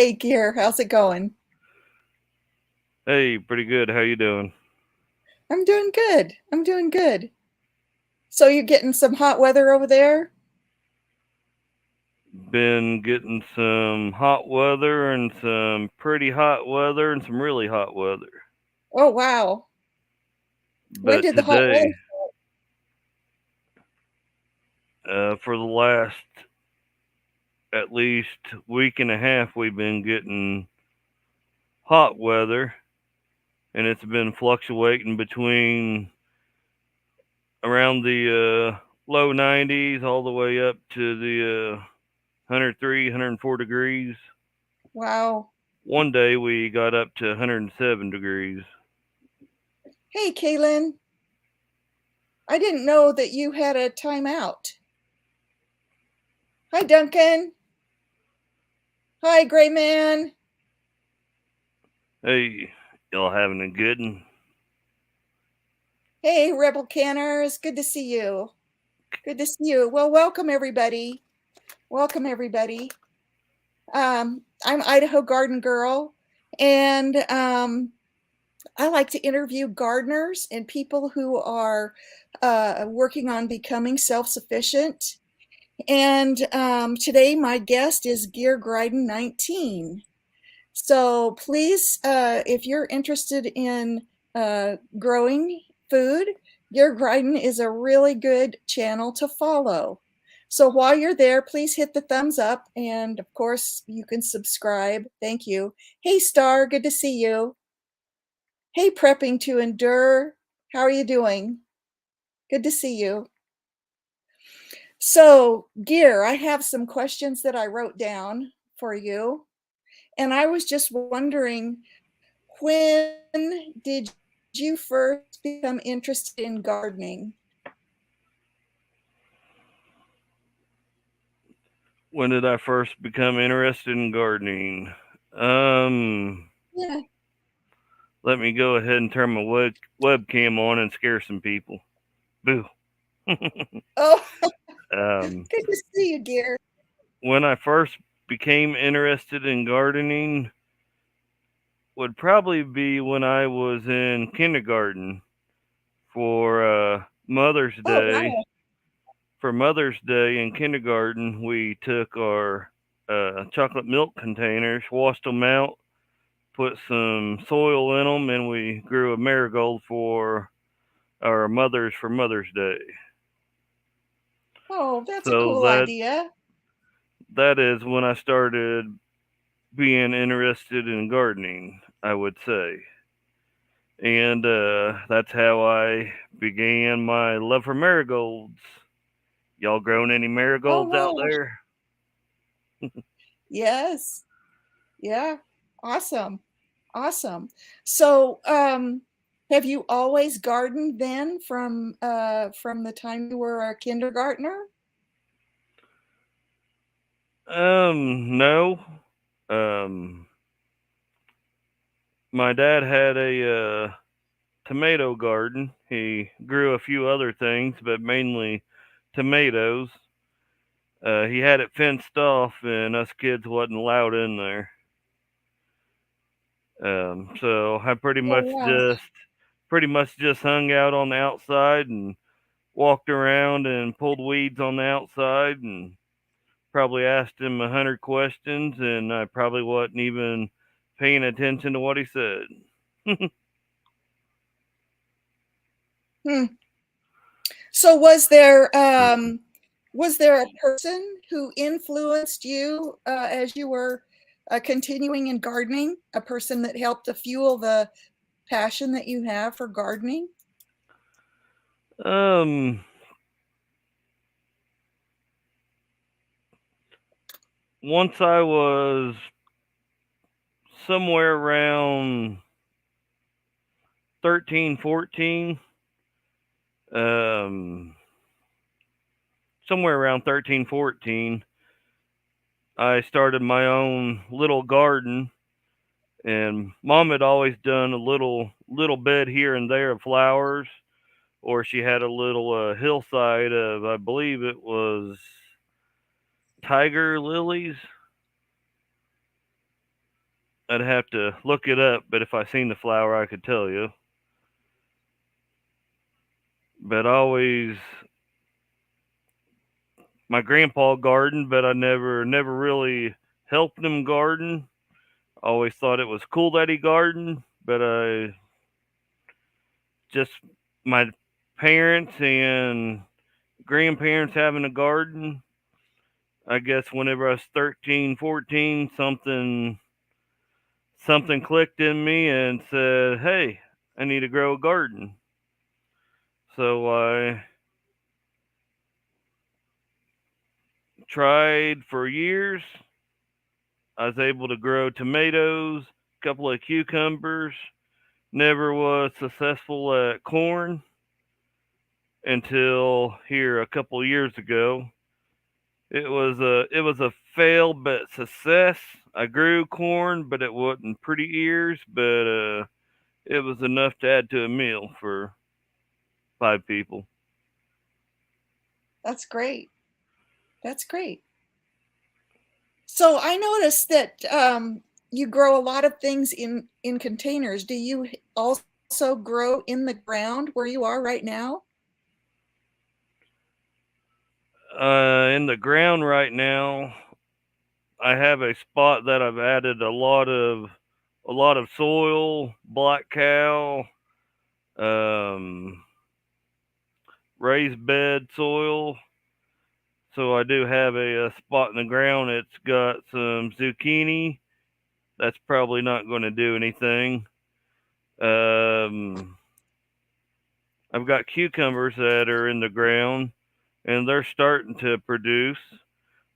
Hey, Gear, how's it going? Hey, pretty good. How you doing? I'm doing good. I'm doing good. So you're getting some hot weather over there? Been getting some hot weather and some pretty hot weather and some really hot weather. Oh, wow. When But did the hot weather? today, for the last at least week and a half, we've been getting hot weather, and it's been fluctuating between around the low 90s all the way up to the 103, 104 degrees. Wow. One day we got up to 107 degrees. Hey, Kaylin, I didn't know that you had a timeout. Hi, Duncan. Hi, Gray Man. Hey, y'all having a good one? Hey, Rebel Canners. Good to see you. Good to see you. Well, welcome everybody. Welcome everybody. I'm Idaho Garden Girl, and I like to interview gardeners and people who are working on becoming self-sufficient. And today my guest is geargriden19. So please, if you're interested in growing food, geargriden is a really good channel to follow. So while you're there, please hit the thumbs up. And of course, you can subscribe. Thank you. Hey, Star, good to see you. Hey, Prepping to Endure. How are you doing? Good to see you. So, Gear, I have some questions that I wrote down for you. And I was just wondering, when did you first become interested in gardening? When did I first become interested in gardening? Um, Yeah. Let me go ahead and turn my webcam on and scare some people. Boo. Oh, um, good to see you, Gear. when I first became interested in gardening would probably be when I was in kindergarten for Mother's Oh, Day. wow. For Mother's Day in kindergarten, we took our chocolate milk containers, washed them out, put some soil in them, and we grew a marigold for our mothers for Mother's Day. Oh, that's a So cool idea. that is when I started being interested in gardening, I would say. And that's how I began my love for marigolds. Y'all grown any Oh, marigolds out wow. there? Yes. Yeah. Awesome. Awesome. So, have you always gardened then from the time you were a kindergartner? No. Um, my dad had a tomato garden. He grew a few other things, but mainly tomatoes. He had it fenced off, and us kids wasn't allowed in there. So I Oh, wow. pretty much just hung out on the outside and walked around and pulled weeds on the outside and probably asked him 100 questions, and I probably wasn't even paying attention to what he said. Hmm. So was there a person who influenced you as you were continuing in gardening? A person that helped to fuel the passion that you have for gardening? um, Once I was somewhere around 13, 14, um, somewhere around 13, 14, I started my own little garden, and mom had always done a little bed here and there of flowers, or she had a little hillside of, I believe it was tiger lilies. I'd have to look it up, but if I seen the flower, I could tell you. But always, my grandpa gardened, but I never really helped him garden. Always thought it was cool that he gardened, but I just my parents and grandparents having a garden. I guess whenever I was 13, 14, something clicked in me and said, "Hey, I need to grow a garden." So I tried for years. I was able to grow tomatoes, a couple of cucumbers. Never was successful at corn until here a couple of years ago. It was a fail but success. I grew corn, but it wasn't pretty ears, but it was enough to add to a meal for 5 people. That's great. That's great. So I noticed that you grow a lot of things in containers. Do you also grow in the ground where you are right now? In the ground right now, I have a spot that I've added a lot of soil, black cow, um, raised bed soil. So I do have a spot in the ground. It's got some zucchini. That's probably not going to do anything. Um, I've got cucumbers that are in the ground, and they're starting to produce.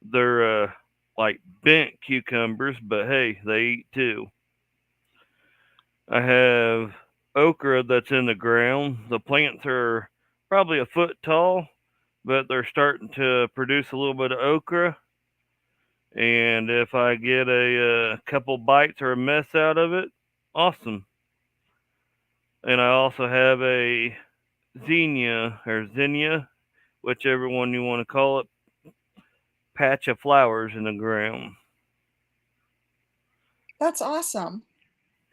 They're like bent cucumbers, but hey, they eat too. I have okra that's in the ground. The plants are probably a foot tall, but they're starting to produce a little bit of okra. And if I get a couple bites or a mess out of it, awesome. And I also have a zinnia or zinnia, whichever one you want to call it, patch of flowers in the ground. That's awesome.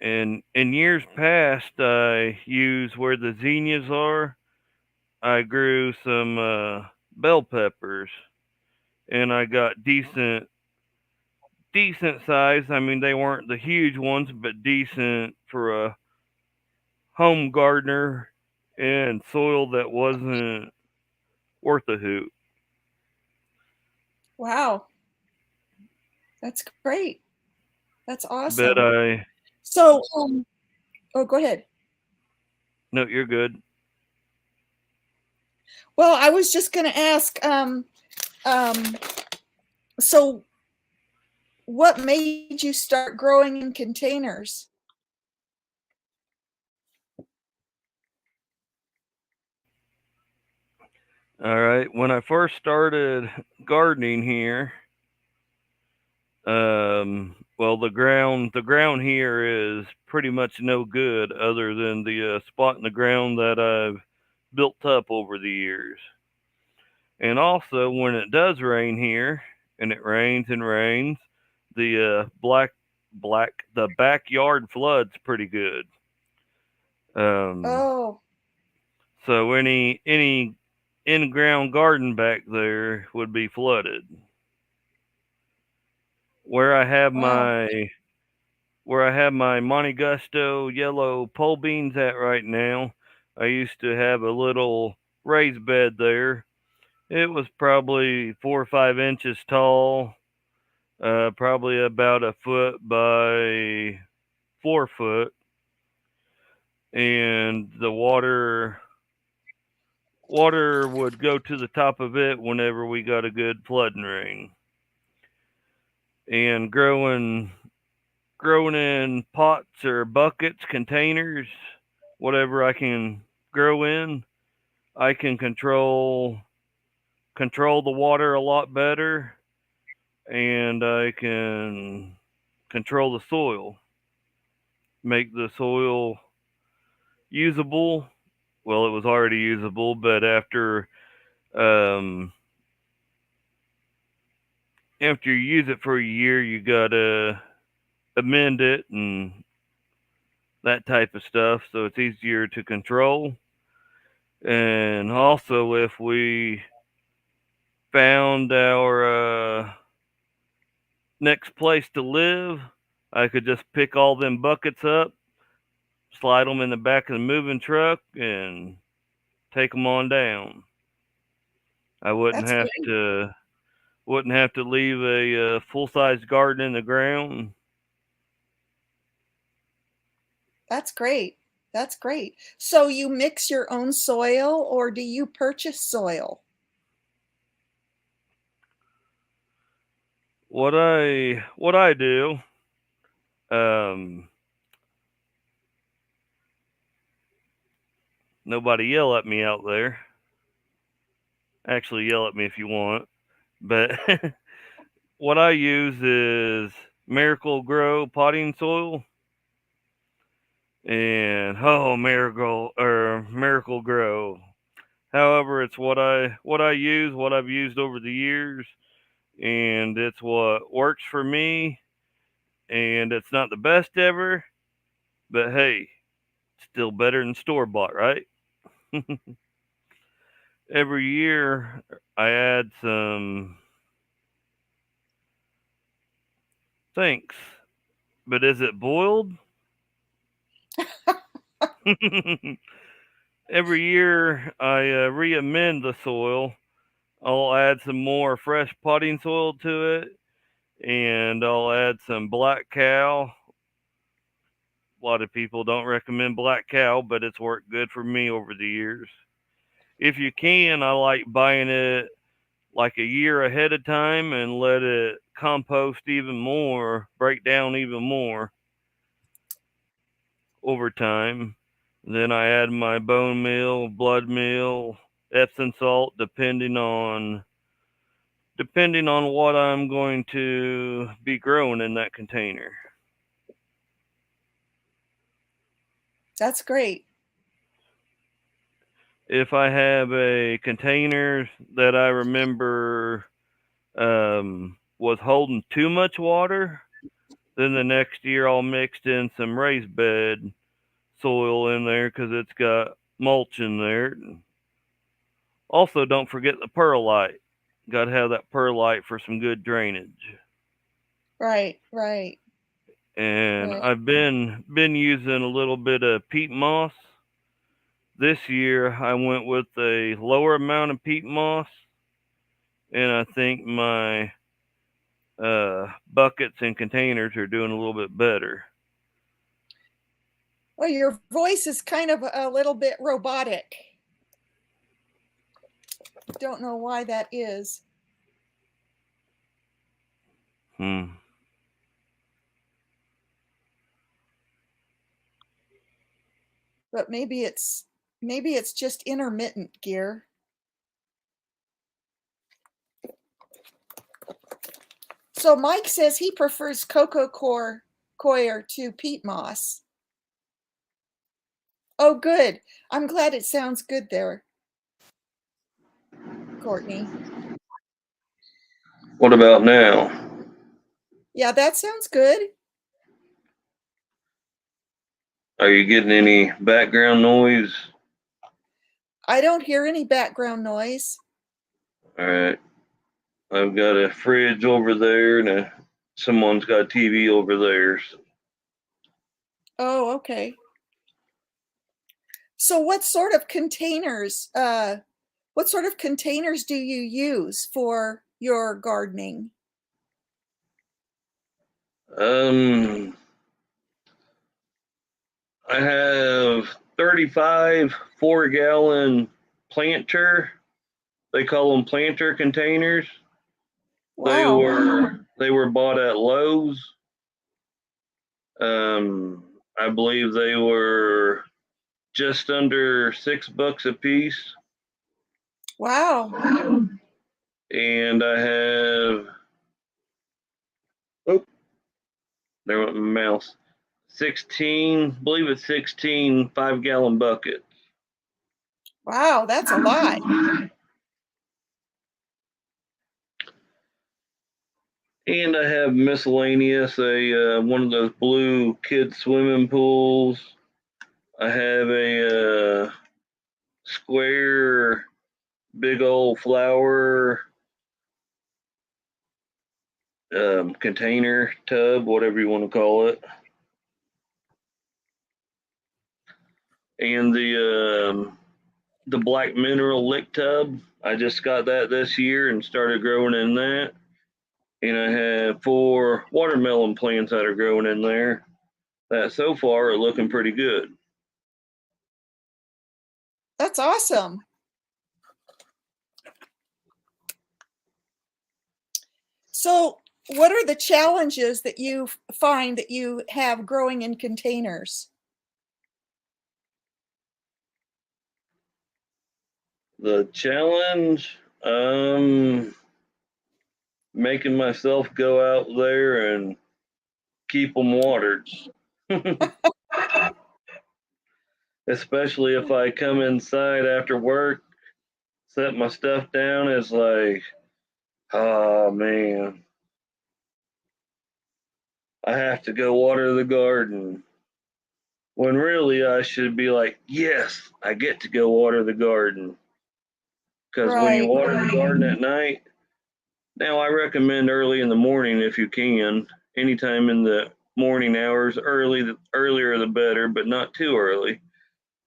And in years past, I used where the zinnias are. I grew some bell peppers, and I got decent size. I mean, they weren't the huge ones, but decent for a home gardener and soil that wasn't worth a hoot. Wow, that's great. That's But awesome. So, oh, go ahead. no, you're good. Well, I was just going to ask, um, so what made you start growing in containers? All right. When I first started gardening here, well, the ground here is pretty much no good other than the spot in the ground that I've built up over the years. And also, when it does rain here, and it rains and rains, the the backyard floods pretty good. Um, Oh, so any in ground garden back there would be flooded. Where I have wow. my where I have my Monte Gusto yellow pole beans at right now, I used to have a little raised bed there. It was probably 4 or 5 inches tall, probably about a foot by 4 foot, and the water would go to the top of it whenever we got a good flooding rain. And growing in pots or buckets, containers, whatever I can grow in, I can control the water a lot better, and I can control the soil, make the soil usable. Well, it was already usable, but um, after you use it for a year, you gotta amend it and that type of stuff, so it's easier to control. And also, if we found our next place to live, I could just pick all them buckets up, slide them in the back of the moving truck, and take them on down. I That's great. wouldn't have to leave a full size garden in the ground. That's great. That's great. So you mix your own soil or do you purchase soil? What I do, um, nobody yell at me out there. Actually, yell at me if you want. But what I use is Miracle Grow potting soil, and Miracle Grow. However, it's what I use, what I've used over the years, and it's what works for me. And it's not the best ever, but hey, still better than store bought, right? Every year I add some. Thanks, but is it boiled? Every year I re-amend the soil. I'll add some more fresh potting soil to it, and I'll add some black cow. A lot of people don't recommend black cow, but it's worked good for me over the years. If you can, I like buying it like a year ahead of time and let it compost even more, break down even more over time. Then I add my bone meal, blood meal, Epsom salt, depending on what I'm going to be growing in that container. That's great. If I have a container that I remember was holding too much water, then the next year I'll mix in some raised bed soil in there because it's got mulch in there. Also, don't forget the perlite. Got to have that perlite for some good drainage. Right, right, And right. I've been using a little bit of peat moss. This year I went with a lower amount of peat moss, and I think my buckets and containers are doing a little bit better. Well, your voice is kind of a little bit robotic. Don't know why that is, Hmm. but maybe it's just intermittent gear. So Mike says he prefers coir to peat moss. Oh, good. I'm glad it sounds good there, Courtney. What about now? Yeah, that sounds good. Are you getting any background noise? I don't hear any background noise. All right. I've got a fridge over there, and someone's got a TV over there. Oh, okay. So what sort of containers do you use for your gardening? Um, I have 35 4-gallon planter. They call them planter containers. They Wow. were bought at Lowe's. I believe they were just under $6 a piece. Wow. And I have, oh, there went my mouse. 16, I believe it's 16 5-gallon buckets. Wow, that's a lot. And I have miscellaneous, one of those blue kid swimming pools. I have a square, big old flower container tub, whatever you want to call it. And the black mineral lick tub. I just got that this year and started growing in that. And I have 4 watermelon plants that are growing in there that so far are looking pretty good. That's awesome. So, what are the challenges that you find that you have growing in containers? The challenge, making myself go out there and keep them watered. Especially if I come inside after work, set my stuff down, it's like, oh man, I have to go water the garden. When really I should be like, yes, I get to go water the garden. Because when you Right. water the garden at night, now I recommend early in the morning if you can, anytime in the morning hours, earlier the better, but not too early.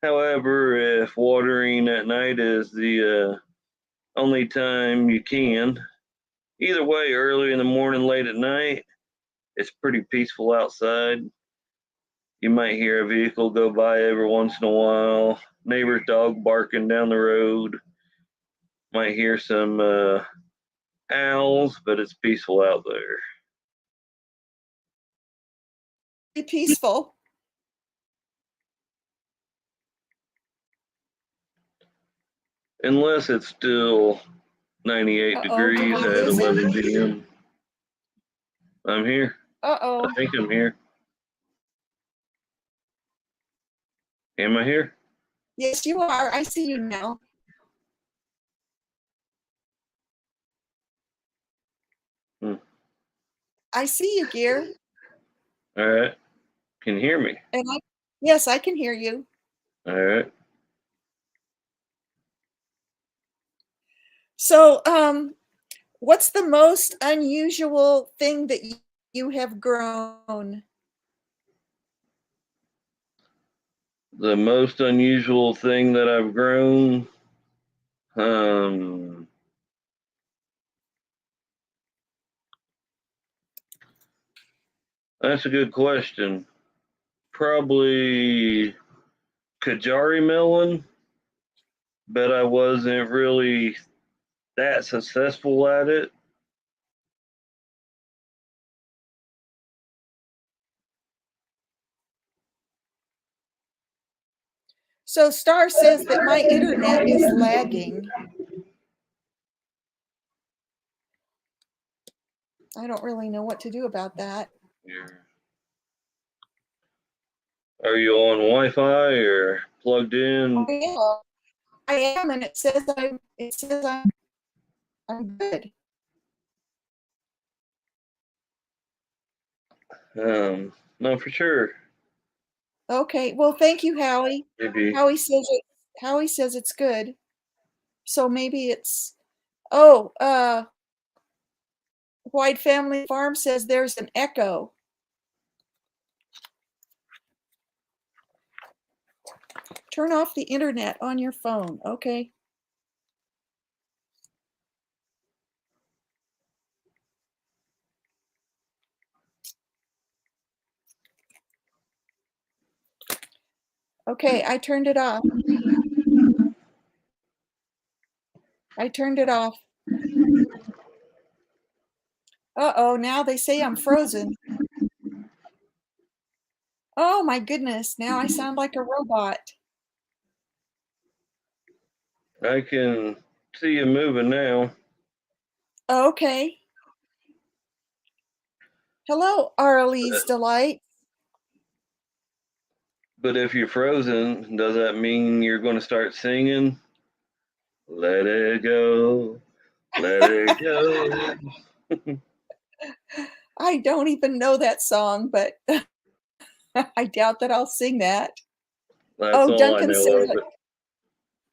However, if watering at night is the only time you can, either way, early in the morning, late at night, it's pretty peaceful outside. You might hear a vehicle go by every once in a while, neighbor's dog barking down the road, might hear some owls, but it's peaceful out there. Be peaceful. Unless it's still 98 Uh-oh, did degrees we at lose him? 11 p.m. I'm here. I Uh-oh. think I'm here. Am I here? Yes, you are. I see you now. Hmm. I see you, Gear. All right. Can you hear me? And yes, I can hear you. All right. So, what's the most unusual thing that you have grown? The most unusual thing that I've grown, um, that's a good question. Probably Kajari melon, but I wasn't really that successful at it. So, Star says that my internet is lagging. I don't really know what to do about that. Are you on Wi-Fi or plugged in? I am, and it says I'm good. No, for sure. Okay. Well, thank you, Howie. Maybe. Howie says it's good. So maybe it's oh, White Family Farm says there's an echo. Turn off the internet on your phone. Okay. Okay, I turned it off. I turned it off. Uh-oh, now they say I'm frozen. Oh my goodness, now I sound like a robot. I can see you moving now. Okay. Hello, Arlie's Delight. But if you're frozen, does that mean you're going to start singing? Let it go, let it go. I don't even know that song, but I doubt that I'll sing that. That's Oh, all I know of it.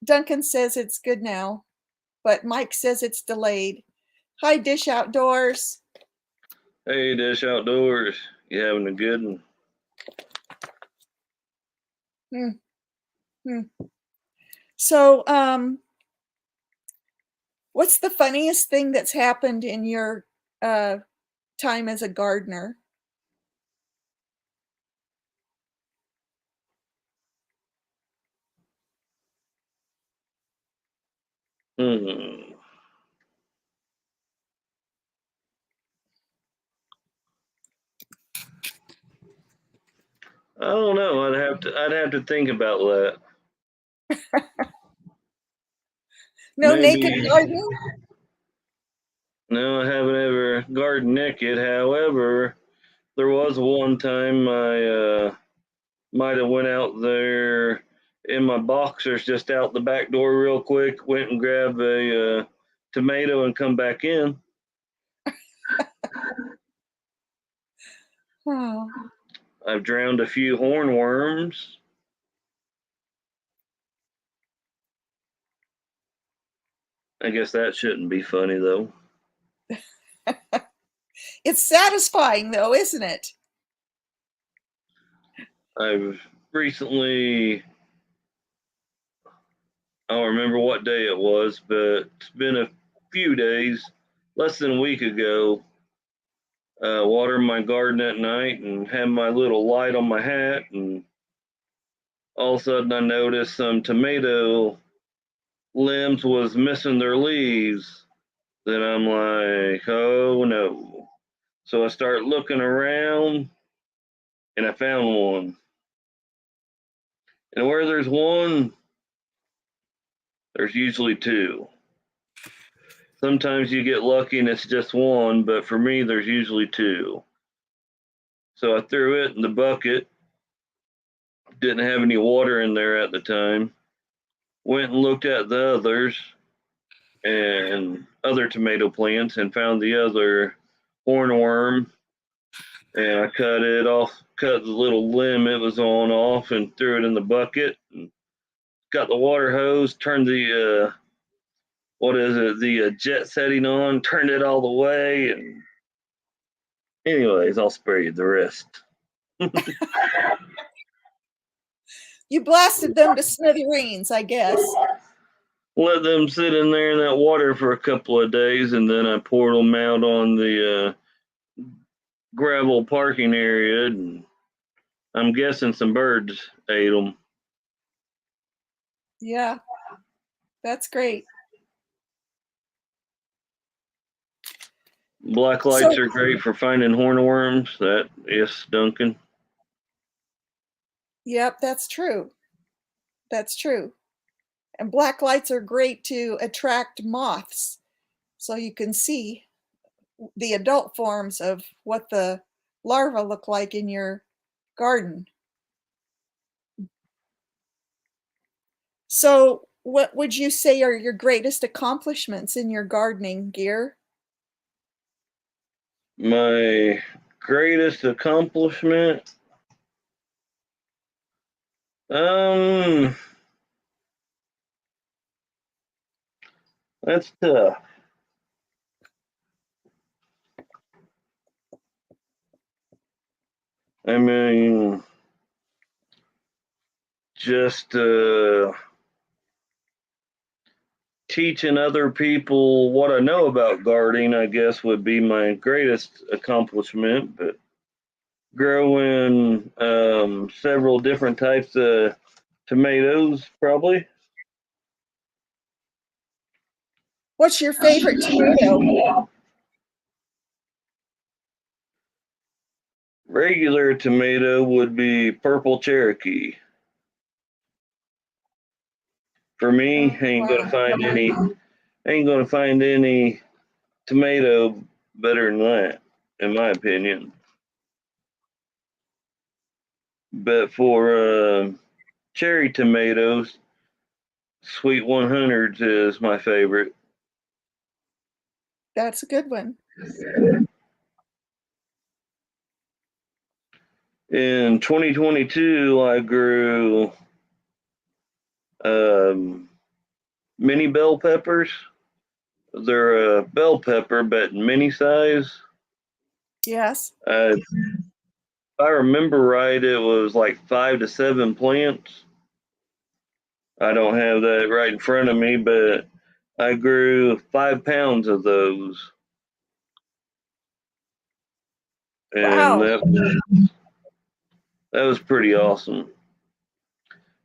Duncan says it's good now, but Mike says it's delayed. Hi, Dish Outdoors. Hey, Dish Outdoors, you having a good one? Hmm. Hmm. So, what's the funniest thing that's happened in your time as a gardener? Hmm. I don't know. I'd have to think about that. No naked Maybe. garden? No, I haven't ever gardened naked. However, there was one time I might have went out there in my boxers just out the back door real quick, went and grabbed a tomato and come back in. Oh, I've drowned a few hornworms. I guess that shouldn't be funny though. it's satisfying though, isn't it? I've recently, I don't remember what day it was, but it's been a few days, less than a week ago. Water my garden at night and have my little light on my hat, and all of a sudden I noticed some tomato limbs was missing their leaves. Then I'm like, oh no. So I start looking around and I found one. And where there's one, there's usually two. Sometimes you get lucky and it's just one, but for me, there's usually two. So I threw it in the bucket, didn't have any water in there at the time. Went and looked at the others and other tomato plants and found the other hornworm, and I cut it off, cut the little limb it was on off, and threw it in the bucket. And got the water hose, turned the what is it, the jet setting on, turned it all the way, and anyways, I'll spare you the rest. You blasted them to smithereens, I guess. Let them sit in there in that water for a couple of days, and then I poured them out on the gravel parking area, and I'm guessing some birds ate them. Yeah, that's great. Black lights So, are great for finding hornworms. That yes, Duncan. yep, that's true. That's true. And black lights are great to attract moths. So you can see the adult forms of what the larvae look like in your garden. So, what would you say are your greatest accomplishments in your gardening gear? My greatest accomplishment. Um, that's tough. I mean, just teaching other people what I know about gardening, I guess, would be my greatest accomplishment. But growing several different types of tomatoes, probably. What's your favorite tomato? Regular tomato would be purple Cherokee. For me, Oh, wow. ain't gonna find any tomato better than that, in my opinion. But for cherry tomatoes, Sweet 100s is my favorite. That's a good one. In 2022, I grew mini bell peppers. They're a bell pepper, but mini size. Yes. If I remember right, it was like 5 to 7 plants. I don't have that right in front of me, but I grew 5 pounds of those, and Wow. that was pretty awesome.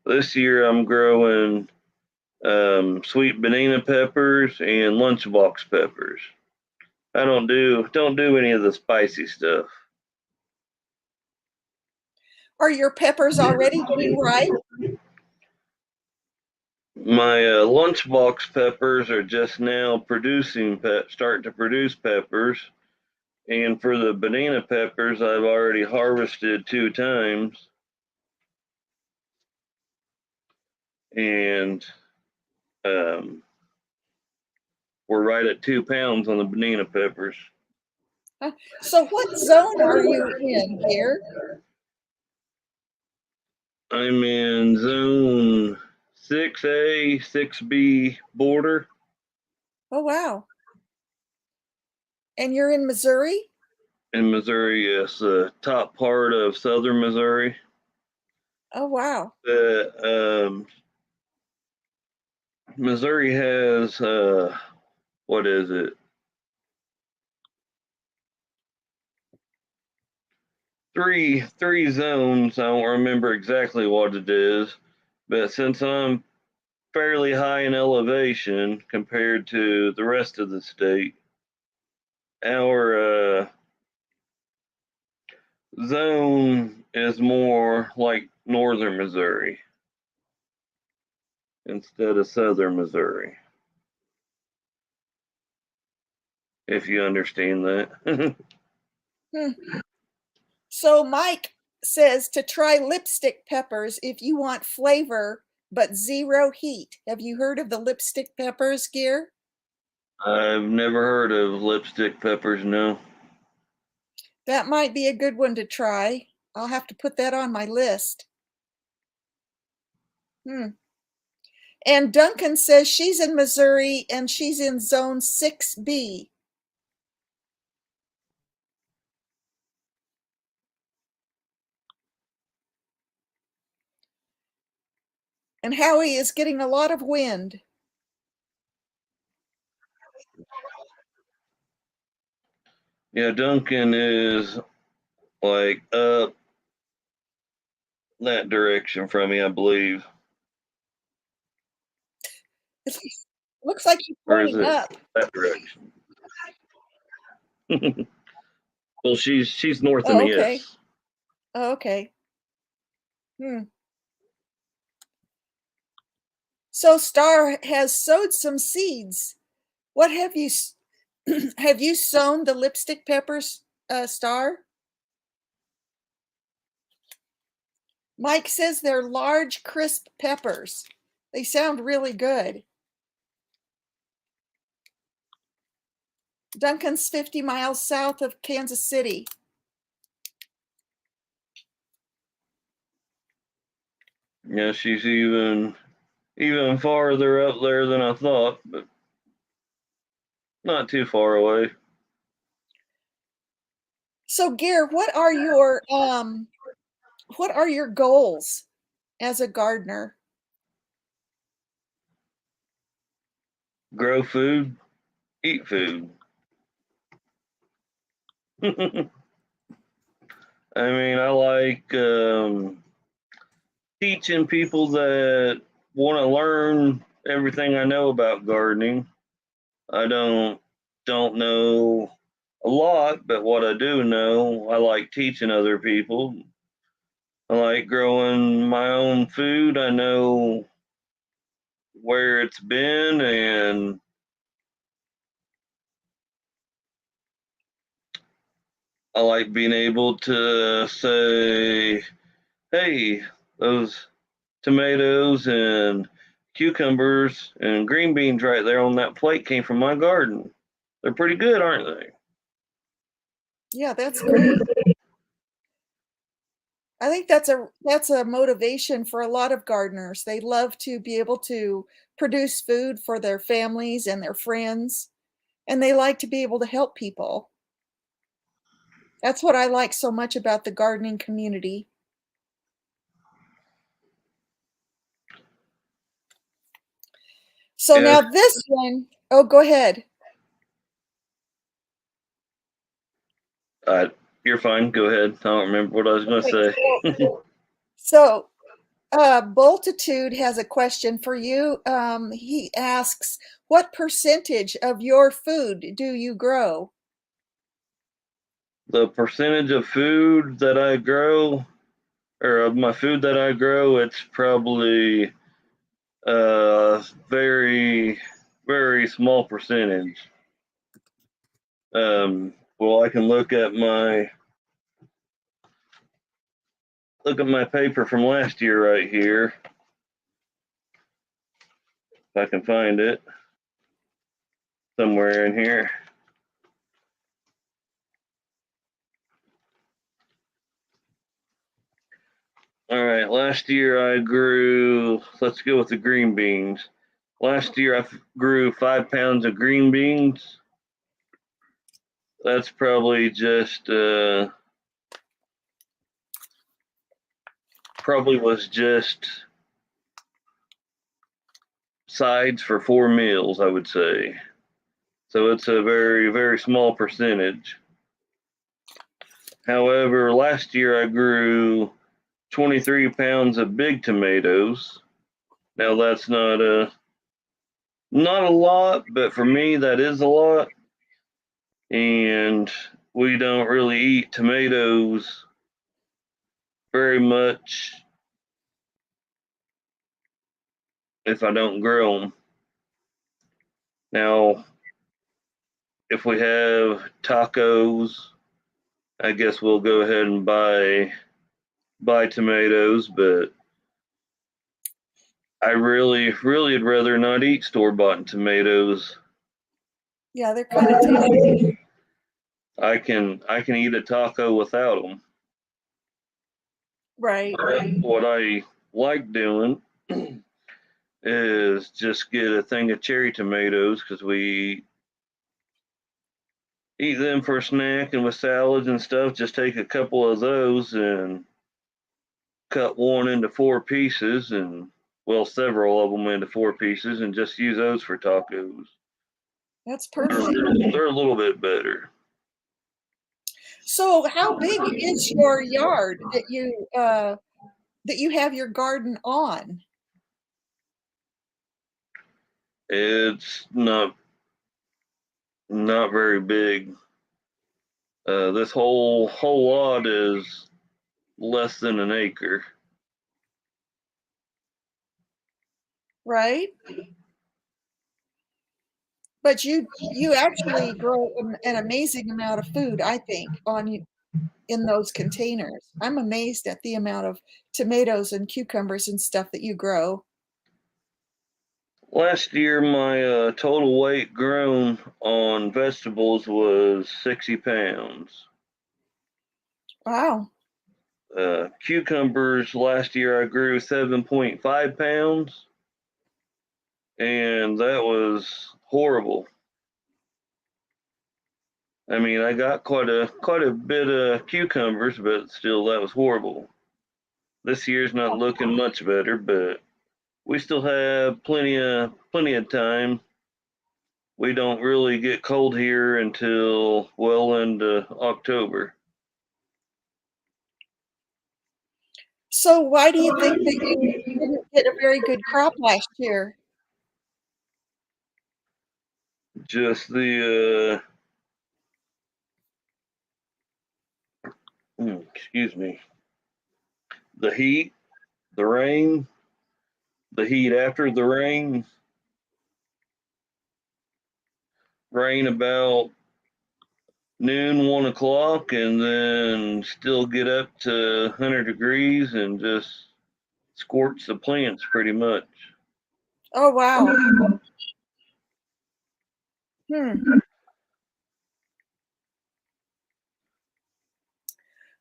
This year, I'm growing sweet banana peppers and lunchbox peppers. I don't do any of the spicy stuff. Are your peppers already getting ripe? My lunchbox peppers are just now starting to produce peppers, and for the banana peppers, I've already harvested 2 times, and um, we're right at 2 pounds on the banana peppers. So what zone are you in, dear? I'm in zone 6A, 6B border. Oh, wow. And you're in Missouri? In Missouri, yes, the top part of southern Missouri. Oh, wow. Missouri has what is it? Three zones. I don't remember exactly what it is, but since I'm fairly high in elevation compared to the rest of the state, our zone is more like northern Missouri instead of southern Missouri, if you understand that. Hmm. So Mike says to try lipstick peppers if you want flavor but zero heat. Have you heard of the lipstick peppers, Gear? I've never heard of lipstick peppers, no. That might be a good one to try. I'll have to put that on my list. Hmm. And Duncan says she's in Missouri and she's in zone 6B. And Howie is getting a lot of wind. Yeah, Duncan is like up that direction from me, I believe. It looks like he's Or is pointing it up. that direction? Well, she's north of Oh, me, okay. yes. Oh, okay. Hmm. So Star has sowed some seeds. What have you have you sown the lipstick peppers, Star? Mike says they're large, crisp peppers. They sound really good. Duncan's 50 miles south of Kansas City. Yeah, she's even farther up there than I thought, but not too far away. So, Gear, what are your goals as a gardener? Grow food, eat food. I like teaching people that want to learn everything I know about gardening. I don't know a lot, but what I do know, I like teaching other people. I like growing my own food. I know where it's been, and I like being able to say, hey, those tomatoes and cucumbers and green beans right there on that plate came from my garden. They're pretty good, aren't Yeah, that's great. I think that's a motivation for a lot of gardeners. They love to be able to produce food for their families and their friends, and they like to be able to help people. That's what I like so much about the gardening community. So Yes, now this one, oh, go ahead. uh, you're fine. Go ahead. I don't remember what I was going to Okay, say. so Boltitude has a question for you. He asks, what percentage of your food do you grow? The percentage of food that I grow, or of my food that I grow, it's probably a very, very small percentage. Well, I can look at my paper from last year right here, if I can find it somewhere in here. All right, last year I grew, let's go with the green beans. Last year I grew 5 pounds of green beans. That's probably just sides for 4 meals, I would say. So it's a very, very small percentage. However, last year I grew 23 pounds of big tomatoes. Now that's not a lot, but for me that is a lot. And we don't really eat tomatoes very much if I don't grow them. Now, if we have tacos, I guess we'll go ahead and buy tomatoes, but I really would rather not eat store bought tomatoes. Yeah, they're kind of tasty. I can eat a taco without them. Right. What I like doing is just get a thing of cherry tomatoes because we eat them for a snack and with salads and stuff. Just take a couple of those and cut one into 4 pieces and well, several of them into 4 pieces and just use those for tacos. That's They're, perfect. they're a little bit better. So how big is your yard that you have your garden on? It's not very big. This whole lot is less than an acre. Right? But you actually grow an amazing amount of food, I think, in those containers. I'm amazed at the amount of tomatoes and cucumbers and stuff that you grow. Last year, my total weight grown on vegetables was 60 pounds. Wow. Cucumbers last year I grew 7.5 pounds, and that was horrible. I mean, I got quite a bit of cucumbers, but still, that was horrible. This year's not looking much better, but we still have plenty of time. We don't really get cold here until well into October. So why do you think that you didn't get a very good crop last year? Just excuse me, the heat, the rain, the heat after the rain about noon, 1 o'clock, and then still get up to 100 degrees and just scorch the plants pretty much. Oh, wow. Hmm.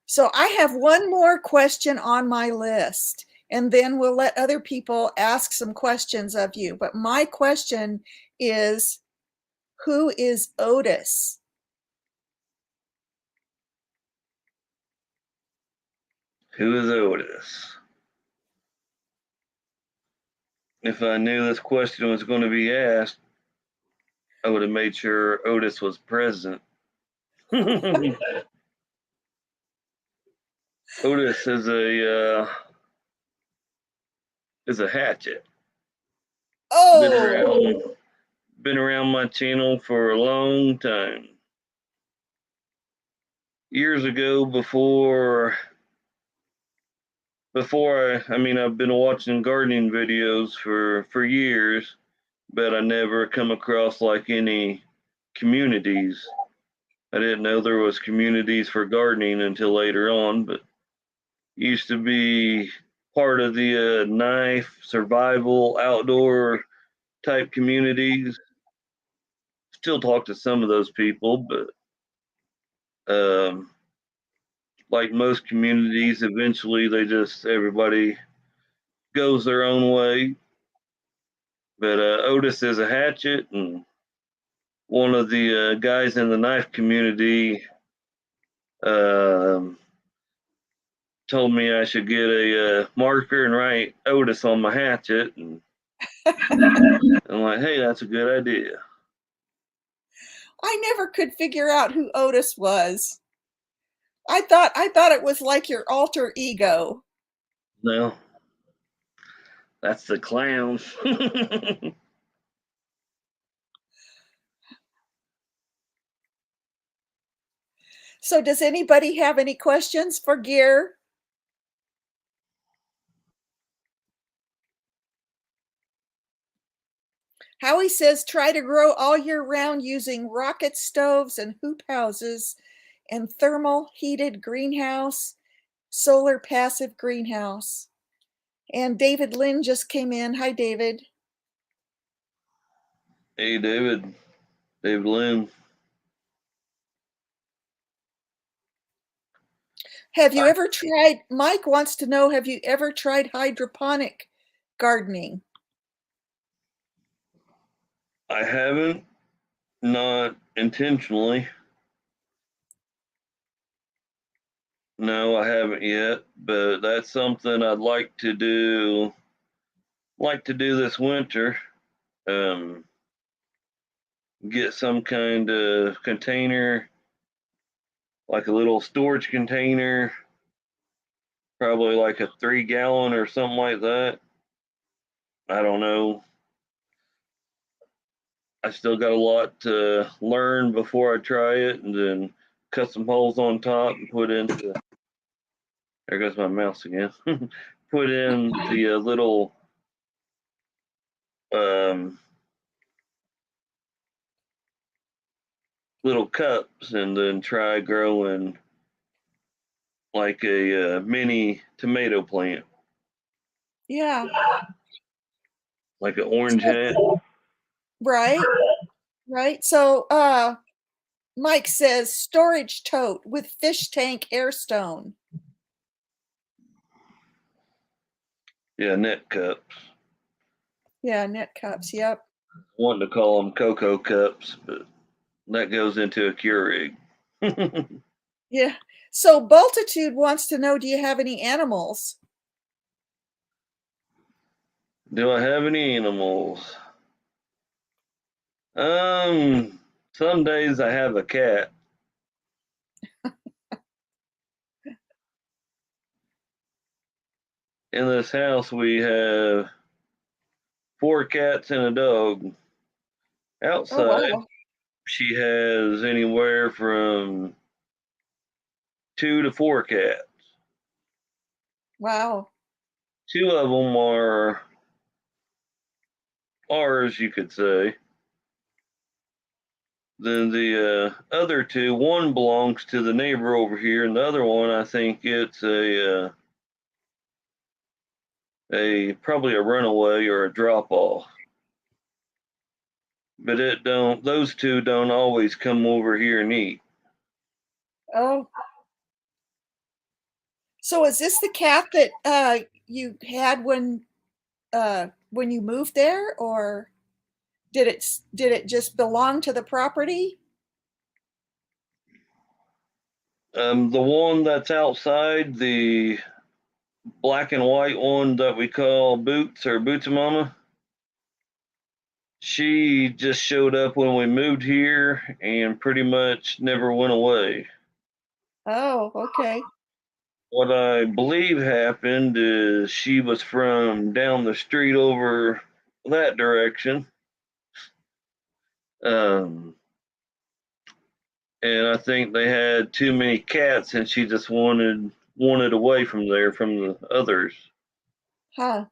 So I have one more question on my list, and then we'll let other people ask some questions of you. But my question is, who is Otis? Who is Otis? If I knew this question was going to be asked, I would have made sure Otis was present. Otis is a hatchet. Been Oh, around been around my channel for a long time. Years ago, before I mean I've been watching gardening videos for years, but I never come across like any communities. I didn't know there was communities for gardening until later on, but used to be part of the knife survival outdoor type communities. Still talk to some of those people, but like most communities, eventually everybody goes their own way. But Otis is a hatchet, and one of the guys in the knife community um, told me I should get a marker and write Otis on my hatchet, and I'm like, hey, that's a good idea. I never could figure out who Otis was. I thought it was like your alter ego. No, that's the clown. So does anybody have any questions for Gear? Howie says try to grow all year round using rocket stoves and hoop houses and thermal heated greenhouse, solar passive greenhouse. And David Lynn just came in. Hi, David. Hey, David Lynn. Have you ever tried, Mike wants to know, have you ever tried hydroponic gardening? I haven't, not intentionally. No, I haven't yet, but that's something I'd like to do. Like to do this winter. Um, get some kind of container, like a little storage container, probably like a 3 gallon or something like that. I don't know. I still got a lot to learn before I try it, and then cut some holes on top and put in there goes my mouse again. Put in the um, little cups, and then try growing like a mini tomato plant, Yeah. like an orange So, hat. right, right. So Mike says storage tote with fish tank air stone. Yeah, net cups. Yeah, net cups. Yep. Wanting to call them cocoa cups, but that goes into a Keurig. Yeah. So Multitude wants to know, do you have any animals? Do I have any animals? Um, some days I have a cat. In this house, we have 4 cats and a dog. Oh, Outside, wow. she has anywhere from 2 to 4 cats. Wow. 2 of them are ours, you could say. Then the other two, one belongs to the neighbor over here, and the other one, I think it's a probably a runaway or a drop off. But it don't; those two don't always come over here and eat. Oh, So is this the cat that you had when you moved there, or did it just belong to the property? The one that's outside, the black and white one that we call Boots or Boots Mama, she just showed up when we moved here and pretty much never went away. Oh, okay. What I believe happened is she was from down the street over that direction. Um, and I think they had too many cats and she just wanted away from there from the others. Huh.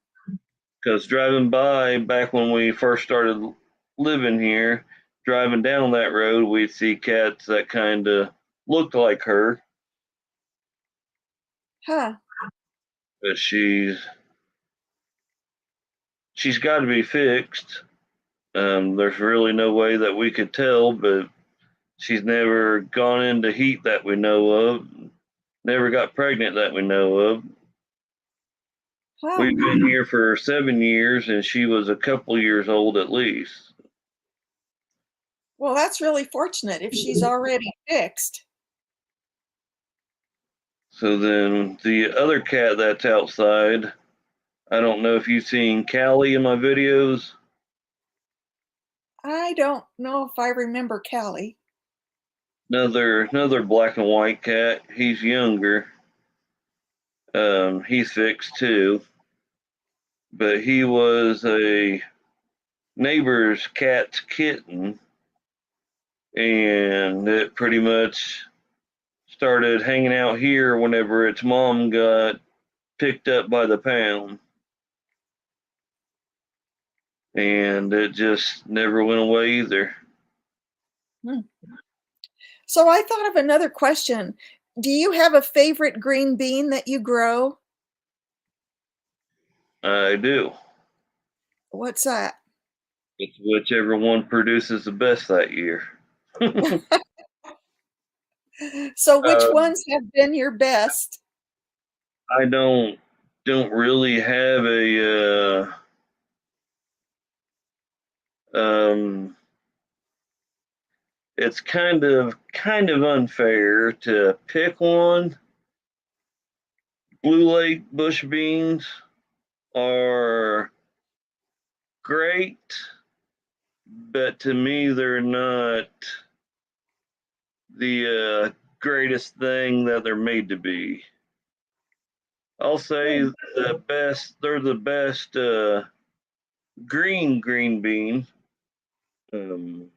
Because driving by back when we first started living here, driving down that road, we'd see cats that kind of looked like her, Huh. but she's got to be fixed. There's really no way that we could tell, but she's never gone into heat that we know of, never got pregnant that we know of. Huh. We've been here for 7 years, and she was a couple years old at least. Well, that's really fortunate if she's already fixed. So then the other cat that's outside, I don't know if you've seen Callie in my videos. I don't know if I remember Callie. Another black and white cat. He's younger. He's fixed too, but he was a neighbor's cat's kitten, and it pretty much started hanging out here whenever its mom got picked up by the pound, and it just never went away either. Hmm. So I thought of another question. Do you have a favorite green bean that you grow? I do. What's that? It's whichever one produces the best that year. So which uh, ones have been your best? I don't really have a um, it's kind of unfair to pick one. Blue Lake bush beans are great, but to me they're not the greatest thing that they're made to be. I'll say Hmm. they're the best green bean. Um,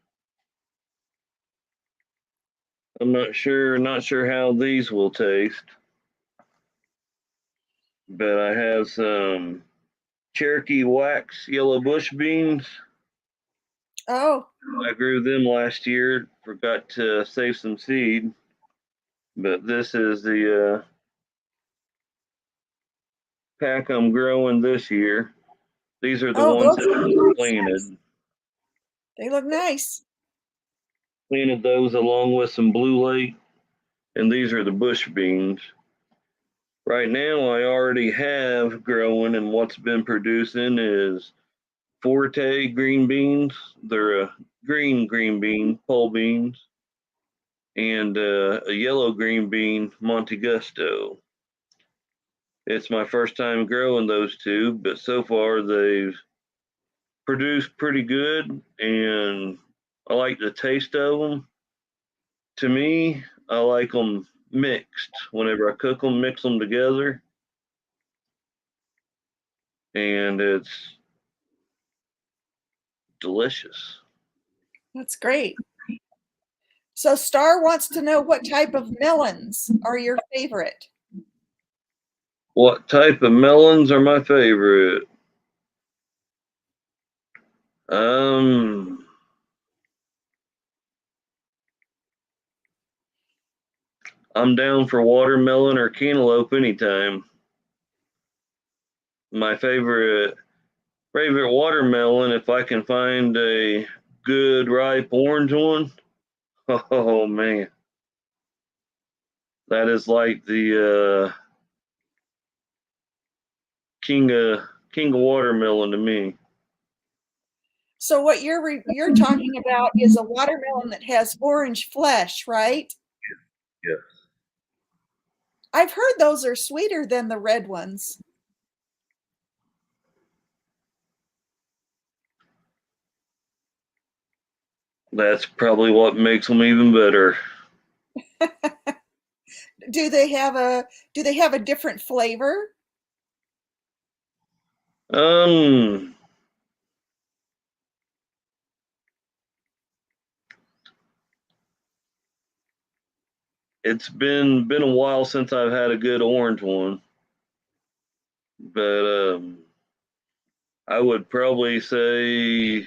I'm not sure how these will taste, but I have some Cherokee wax yellow bush beans. Oh, I grew them last year. Forgot to save some seed, but this is the pack I'm growing this year. These are the oh, ones those that look I nice. They look nice. planted those along with some Blue Lake, and these are the bush beans. Right now, I already have growing, and what's been producing is Forte green beans. They're a green bean, pole beans, and a yellow green bean, Monte Gusto. It's my first time growing those two, but so far they've produced pretty good, and I like the taste of them. To me, I like them mixed. Whenever I cook them, mix them together, and it's delicious. That's great. So Star wants to know what type of melons are your favorite? What type of melons are my favorite? Um, I'm down for watermelon or cantaloupe anytime. My favorite watermelon, if I can find a good ripe orange one. Oh man, that is like the king of watermelon to me. So what you're talking about is a watermelon that has orange flesh, right? Yeah, I've heard those are sweeter than the red ones. that's probably what makes them even better. Do they have a different flavor? Um, it's been a while since I've had a good orange one, but I would probably say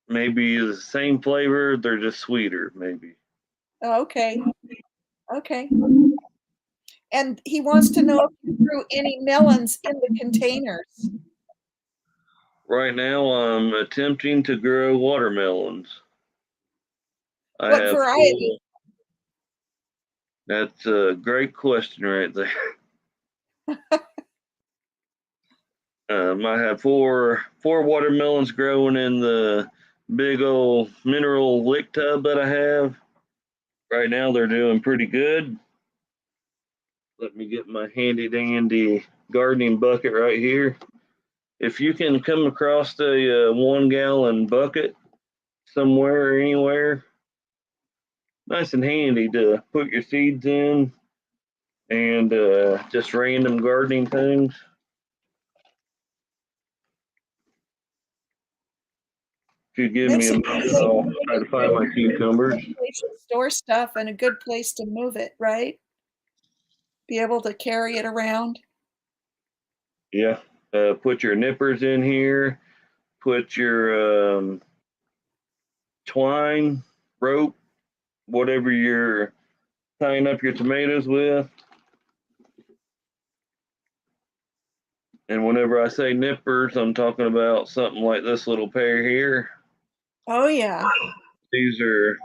maybe the same flavor. They're just sweeter, maybe. Oh, okay. Okay. And he wants to know if you grew any melons in the containers. Right now, I'm attempting to grow watermelons. I What have variety? four. That's a great question right there. I have four watermelons growing in the big old mineral lick tub that I have. Right now, they're doing pretty good. Let me get my handy dandy gardening bucket right here. If you can come across a 1 gallon bucket somewhere or anywhere, nice and handy to put your seeds in and just random gardening things. If you give me Makes a it minute, easy. I'll try to find my cucumbers. Good place to store stuff and a good place to move it, right? Be able to carry it around. Yeah, put your nippers in here. Put your twine, rope, whatever you're tying up your tomatoes with. And whenever I say nippers, I'm talking about something like this little pair here. Oh yeah. These are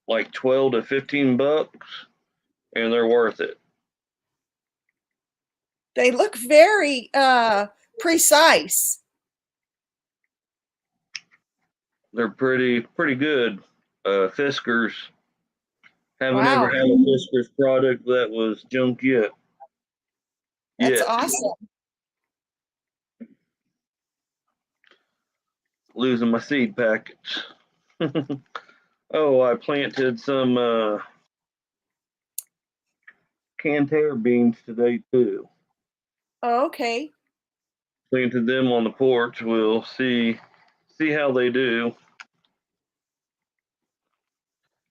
like 12 to 15 bucks and they're worth it. They look very precise. They're pretty good. Fiskars. Haven't ever Wow. had a Fiskars product that was junk yet. That's Yet. awesome. Losing my seed packets. Oh, I planted some canter beans today too. Oh, okay. Planted them on the porch. We'll see how they do.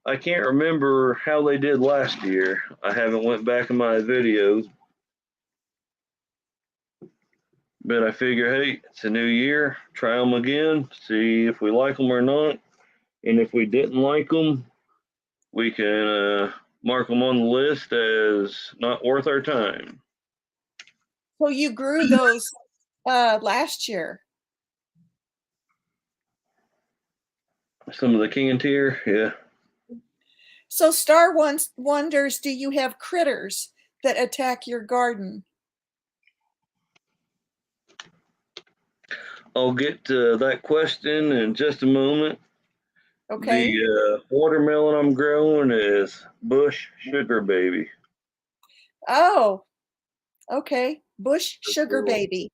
I can't remember how they did last year. I haven't went back in my videos, but I figure, hey, it's a new year. Try them again. See if we like them or not. And if we didn't like them, we can mark them on the list as not worth our time. So you grew those last year. Some of the canter, yeah. So wonders, do you have critters that attack your garden? I'll get to that question in just a moment. Okay. The watermelon I'm growing is Bush Sugar Baby. Oh, okay. Bush sugar baby.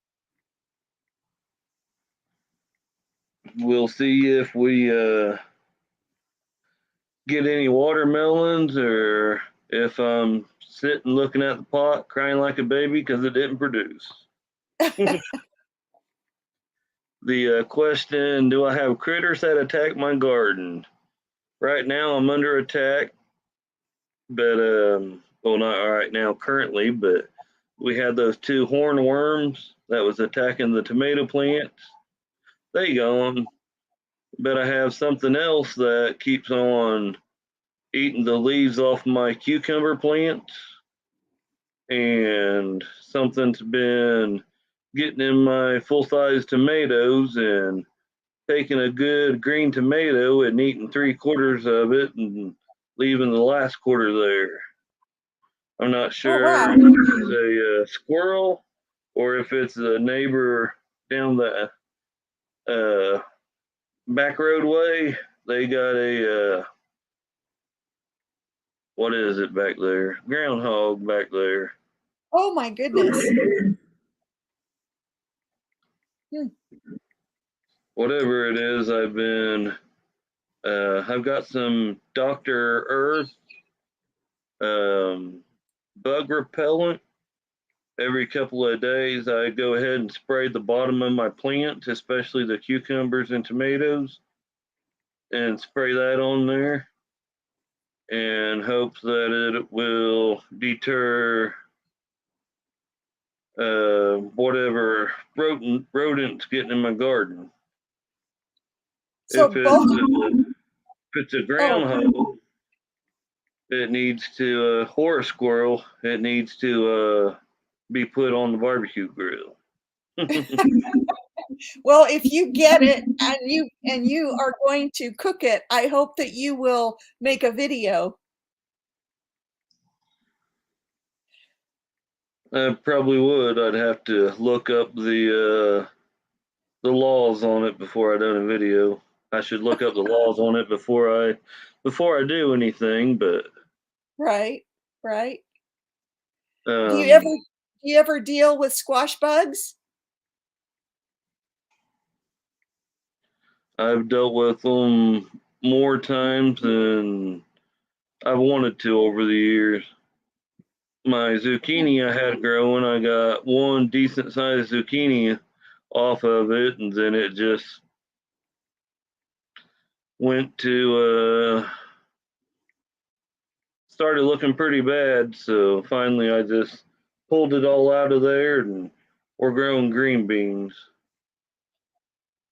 We'll see if we get any watermelons or if I'm sitting looking at the pot crying like a baby because it didn't produce. The question, do I have critters that attack my garden? Right now I'm under attack, but well, not right now currently, but we had those two hornworms that was attacking the tomato plants. They gone, but I have something else that keeps on eating the leaves off my cucumber plants, and something's been getting in my full-size tomatoes and taking a good green tomato and eating 3/4 of it and leaving the last quarter there. I'm not Oh, sure wow. if it's a squirrel or if it's a neighbor down the back roadway. They got a what is it back there? Groundhog back there. Oh, my goodness. Hmm. Whatever it is, I've got some Dr. Earth um, bug repellent. Every couple of days, I go ahead and spray the bottom of my plant, especially the cucumbers and tomatoes, and spray that on there and hope that it will deter whatever rodents getting in my garden. So both, If it's a oh, groundhog, it needs to or a squirrel, it needs to be put on the barbecue grill. well, if you get it and you are going to cook it, I hope that you will make a video. I probably would. I'd have to look up the laws on it before I done a video. I should look up the laws on it before I do anything. But Right, right. Do you ever um, deal with squash bugs? I've dealt with them more times than I've wanted to over the years. My zucchini I had growing, I got one decent sized zucchini off of it, and then it just went to started looking pretty bad. So finally, I just pulled it all out of there, and we're growing green beans.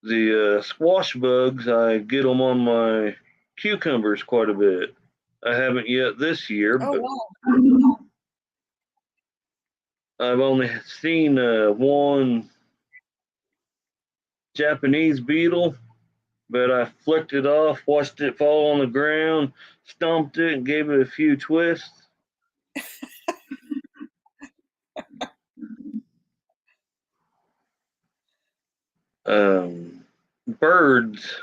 The squash bugs, I get them on my cucumbers quite a bit. I haven't yet this year, Oh, but wow. I've only seen one Japanese beetle, but I flicked it off, watched it fall on the ground, stomped it, and gave it a few twists. Birds,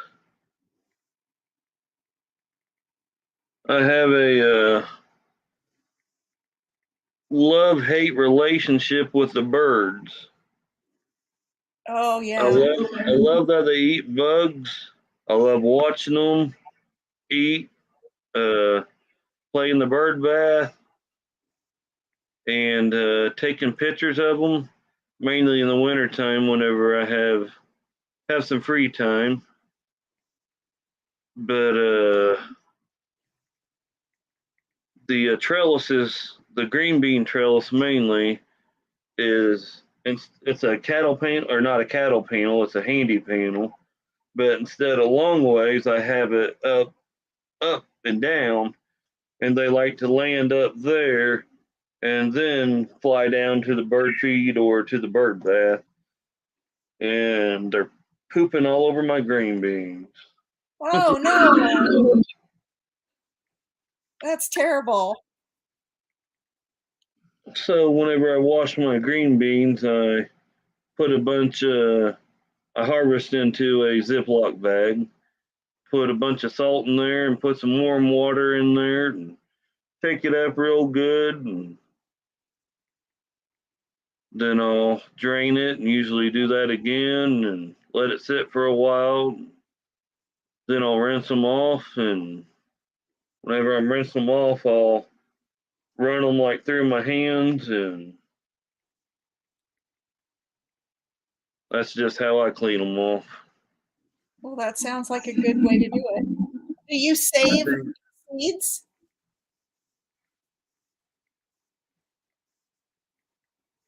I have a love hate relationship with the birds. Oh, yeah. I love that they eat bugs. I love watching them eat, uh, play in the bird bath, and taking pictures of them, mainly in the wintertime whenever I have some free time. But the trellises, the green bean trellis mainly, it's a cattle panel, or not a cattle panel, it's a handy panel. But instead of long ways, I have it up and down, and they like to land up there and then fly down to the bird feed or to the bird bath, and they're pooping all over my green beans. Oh, no. That's terrible. So whenever I wash my green beans, I put a bunch I harvest into a Ziploc bag, put a bunch of salt in there, and put some warm water in there, and take it up real good, and then I'll drain it and usually do that again and let it sit for a while. Then I'll rinse them off, and whenever I'm rinsing them off, I'll run them like through my hands, and that's just how I clean them off. Well, that sounds like a good way to do it. Do you save seeds?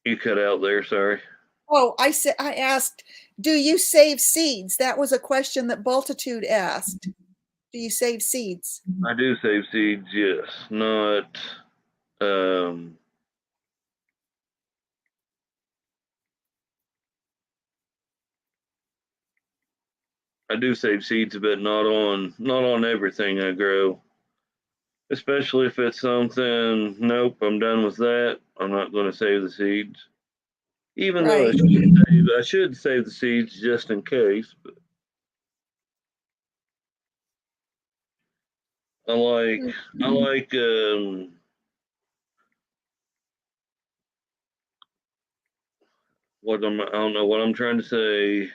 You cut out there, sorry. Oh, I asked, do you save seeds? That was a question that Bultitude asked. Do you save seeds? I do save seeds, yes. Not, um, I do save seeds, but not on everything I grow. especially if it's something, nope, I'm done with that. I'm not going to save the seeds. Even though Right. I should save the seeds just in case. But I Mhm. like I don't know what I'm trying to say.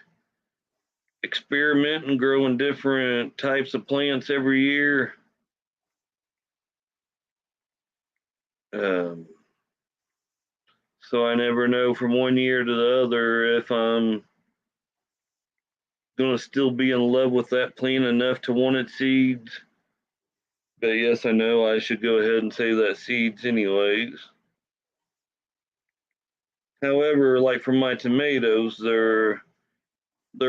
Experimenting, growing different types of plants every year. Um, so I never know from one year to the other if I'm going to still be in love with that plant enough to want its seeds. But yes, I know I should go ahead and save that seeds anyways. However, like for my tomatoes, they're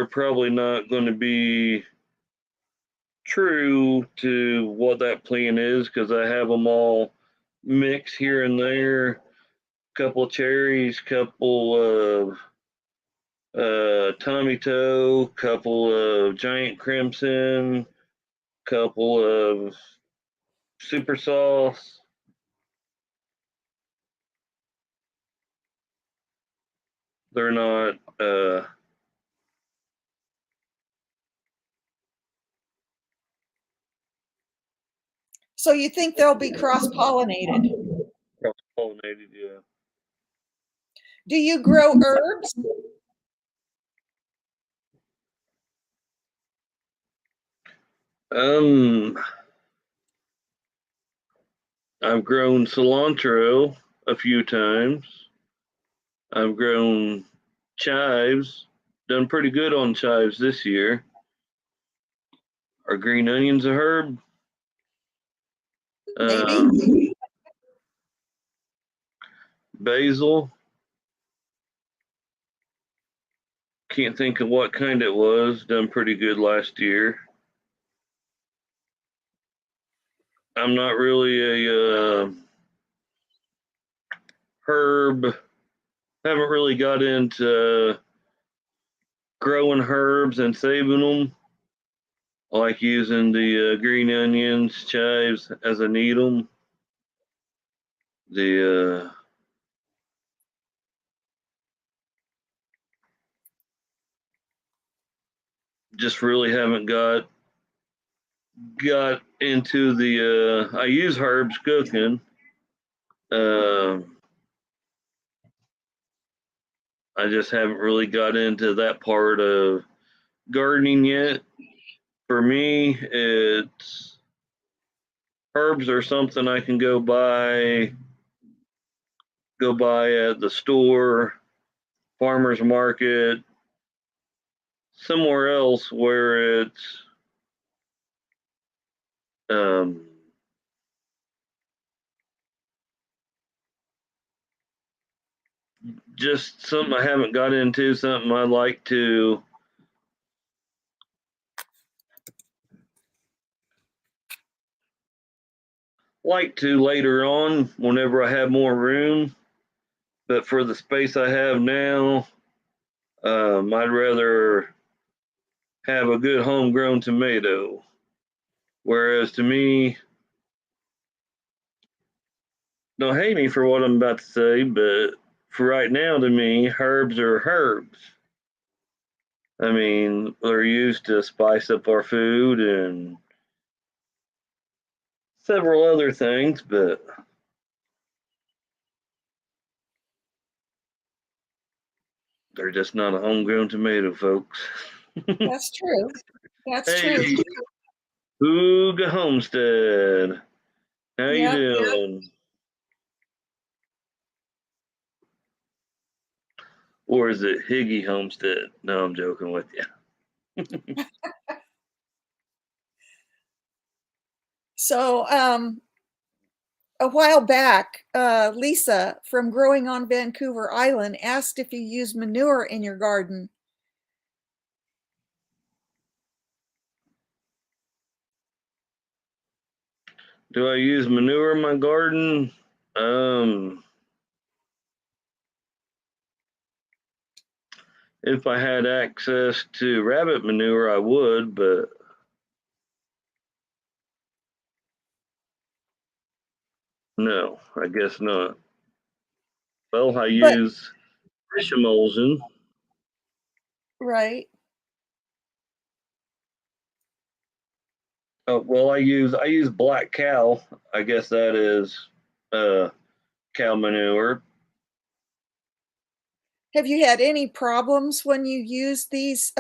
probably not going to be true to what that plant is because I have them all mixed here and there. Couple of cherries, couple of Tommy Toe, couple of Giant Crimson, couple of Super Sauce. They're not. So you think they'll be cross-pollinated? Pollinated, yeah. Do you grow herbs? Um, I've grown cilantro a few times. I've grown chives. Done pretty good on chives this year. Are green onions a herb? Maybe. Basil. Can't think of what kind it was. Done pretty good last year. I'm not really a herb. Haven't really got into growing herbs and saving them. I like using the green onions, chives as I need them. The just really haven't got into the. I use herbs cooking. Uh, I just haven't really got into that part of gardening yet. For me, it's herbs are something I can go buy at the store, farmer's market, somewhere else where it's um, just something I haven't got into, something I like to later on whenever I have more room. But for the space I have now, I'd rather have a good homegrown tomato. Whereas to me, don't hate me for what I'm about to say, but for right now, to me, herbs are herbs. I mean, they're used to spice up our food and several other things, but they're just not a homegrown tomato, folks. That's true. That's Hey, true. Hooga Homestead, how you Yep. doing? Or is it Higgy Homestead? No, I'm joking with you. So a while back, Lisa from Growing on Vancouver Island asked if you use manure in your garden. Do I use manure in my garden? Um, if I had access to rabbit manure, I would, but No, I guess not. Well, I But use fish emulsion. right. Well, I use black cow. I guess that is uh, cow manure. Have you had any problems when you use these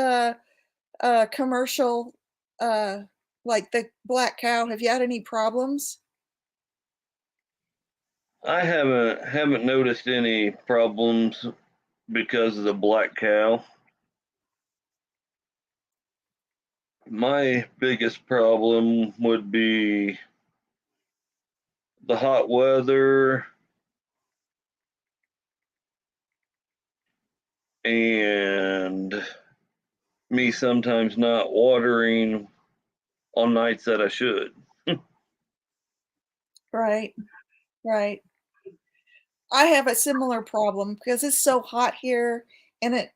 commercial like the black cow? Have you had any problems? I haven't noticed any problems because of the black cow. My biggest problem would be the hot weather and me sometimes not watering on nights that I should. Right, right. I have a similar problem because it's so hot here and it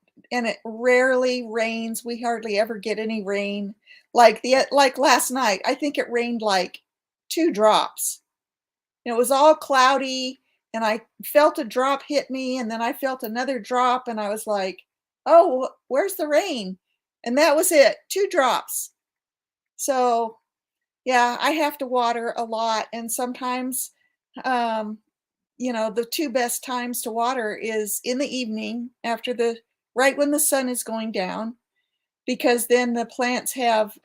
rarely rains. We hardly ever get any rain. Like last night, I think it rained like 2 drops. And it was all cloudy and I felt a drop hit me and then I felt another drop and I was like, "Oh, where's the rain?" And that was it, 2 drops. So, yeah, I have to water a lot and sometimes um the 2 best times to water is in the evening after the right when the sun is going down, because then the plants have,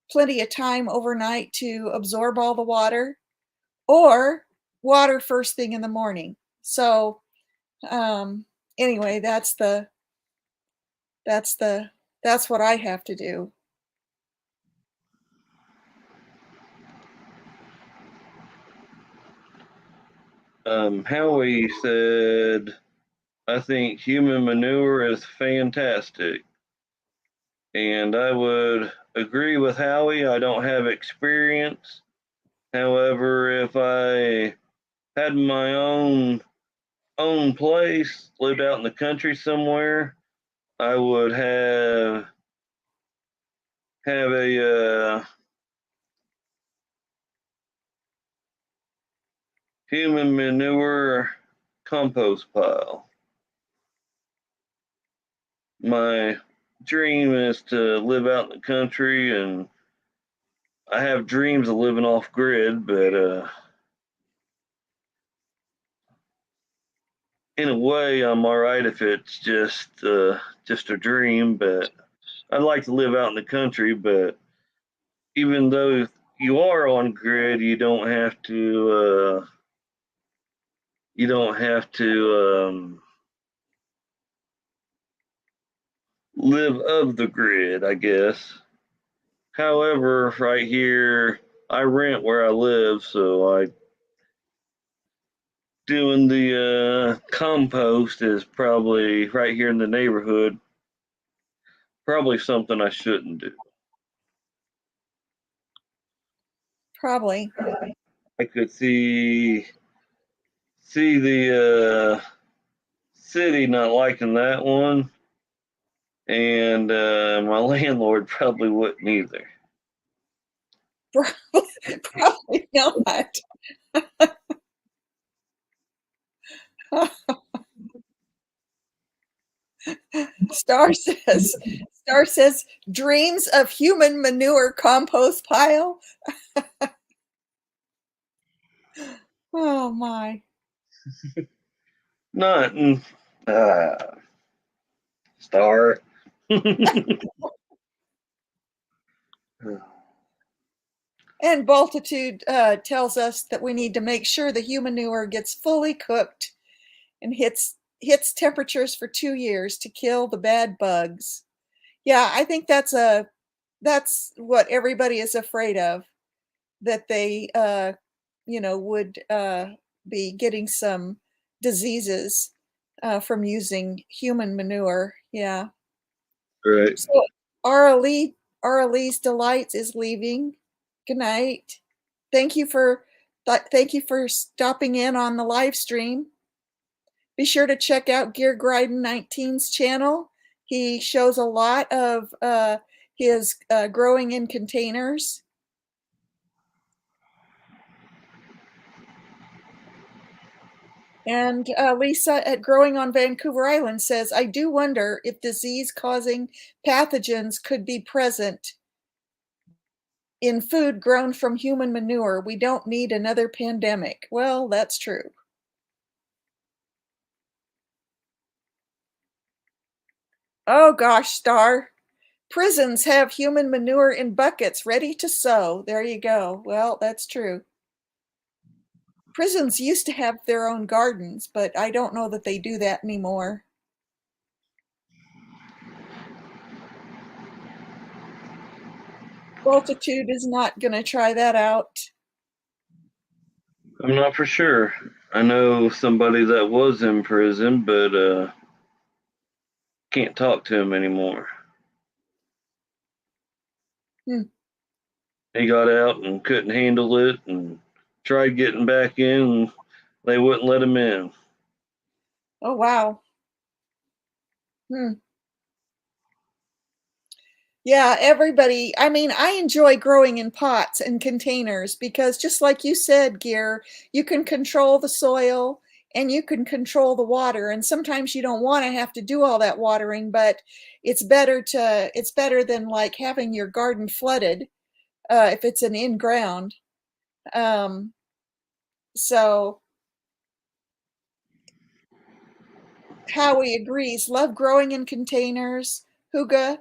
plenty of time overnight to absorb all the water, or water first thing in the morning. So, um, anyway, that's the that's what I have to do. Howie said, I think human manure is fantastic. And I would agree with Howie. I don't have experience. However, if I had my own place, lived out in the country somewhere, I would have a human manure compost pile. My dream is to live out in the country, and I have dreams of living off grid, but in a way, I'm all right if it's just a dream. But I'd like to live out in the country. But even though you are on grid, you don't have to live of the grid, I guess. However, right here, I rent where I live, so I doing the compost is probably right here in the neighborhood. Probably something I shouldn't do. Probably. I could see the city not liking that one, and my landlord probably wouldn't either. Probably not. Star says, Star says, dreams of human manure compost pile. Oh my. Not Star. And Multitude tells us that we need to make sure the human manure gets fully cooked and hits temperatures for 2 years to kill the bad bugs. Yeah, I think that's what everybody is afraid of, that they would be getting some diseases from using human manure. Yeah. Right. So Ara Lee's Delights is leaving. Good night. Thank you for thank you for stopping in on the live stream. Be sure to check out geargriden19's channel. He shows a lot of his growing in containers. And Lisa at Growing on Vancouver Island says, I do wonder if disease-causing pathogens could be present in food grown from human manure. We don't need another pandemic. Well, that's true. Oh gosh, Star. Prisons have human manure in buckets ready to sow. There you go. Well, that's true. Prisons used to have their own gardens, but I don't know that they do that anymore. Multitude is not going to try that out. I'm not for sure. I know somebody that was in prison, but can't talk to him anymore. Hmm. He got out and couldn't handle it and tried getting back in, and they wouldn't let him in. Oh, wow. Hmm. Yeah, everybody. I mean, I enjoy growing in pots and containers because just like you said, Gear, you can control the soil and you can control the water. And sometimes you don't want to have to do all that watering, but it's better than like having your garden flooded if it's an in-ground. Um, so Howie agrees. Love growing in containers. Huga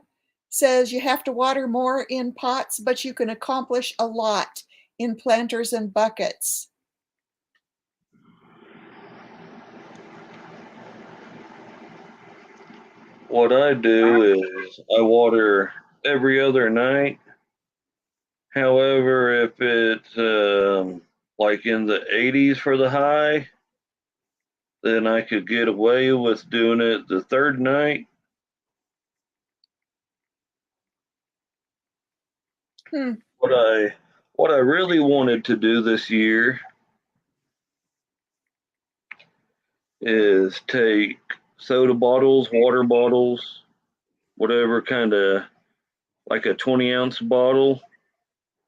says you have to water more in pots, but you can accomplish a lot in planters and buckets. What I do is I water every other night. However, if it's like in the 80s for the high, then I could get away with doing it the third night. Hmm. What I what I really wanted to do this year is take soda bottles, water bottles, whatever kind of like a 20-ounce bottle,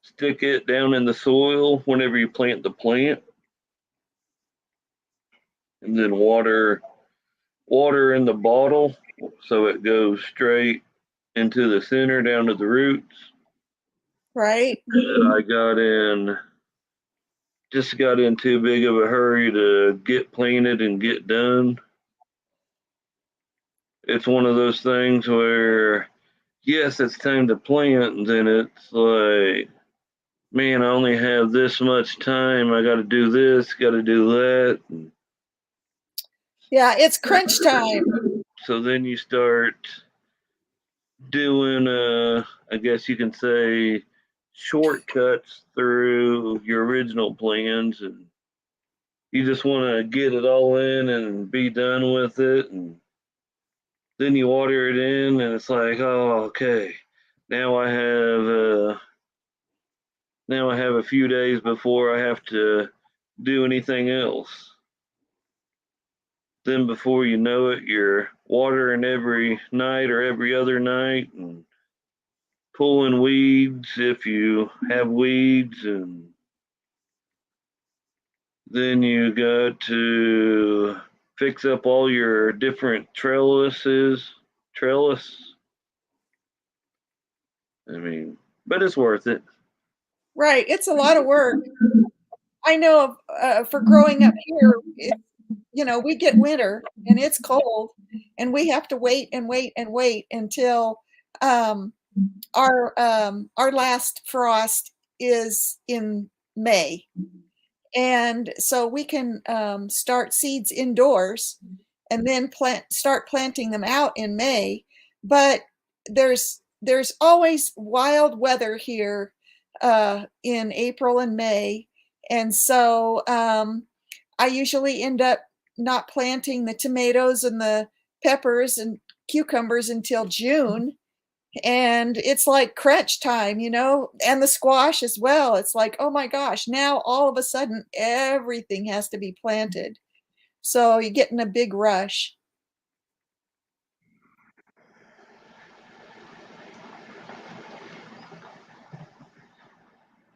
stick it down in the soil whenever you plant the plant, and then water in the bottle so it goes straight into the center down to the roots. Right? And I got in too big of a hurry to get planted and get done. It's one of those things where yes, it's time to plant, and then it's like, man, I only have this much time. I got to do this, got to do that. Yeah, it's crunch time. So then you start doing, I guess you can say, shortcuts through your original plans, and you just want to get it all in and be done with it. And then you water it in, and it's like, oh, okay, now I have now I have a few days before I have to do anything else. Then before you know it, you're watering every night or every other night and pulling weeds if you have weeds, and then you got to fix up all your different trellis. I mean, but it's worth it. Right. It's a lot of work. I know for growing up here, we get winter and it's cold and we have to wait and wait and wait until um, our last frost is in May. And so we can start seeds indoors and then start planting them out in May. But there's always wild weather here in April and May, and so I usually end up not planting the tomatoes and the peppers and cucumbers until June, and it's like crunch time, and the squash as well. It's like, oh my gosh, now all of a sudden everything has to be planted. So you get in a big rush.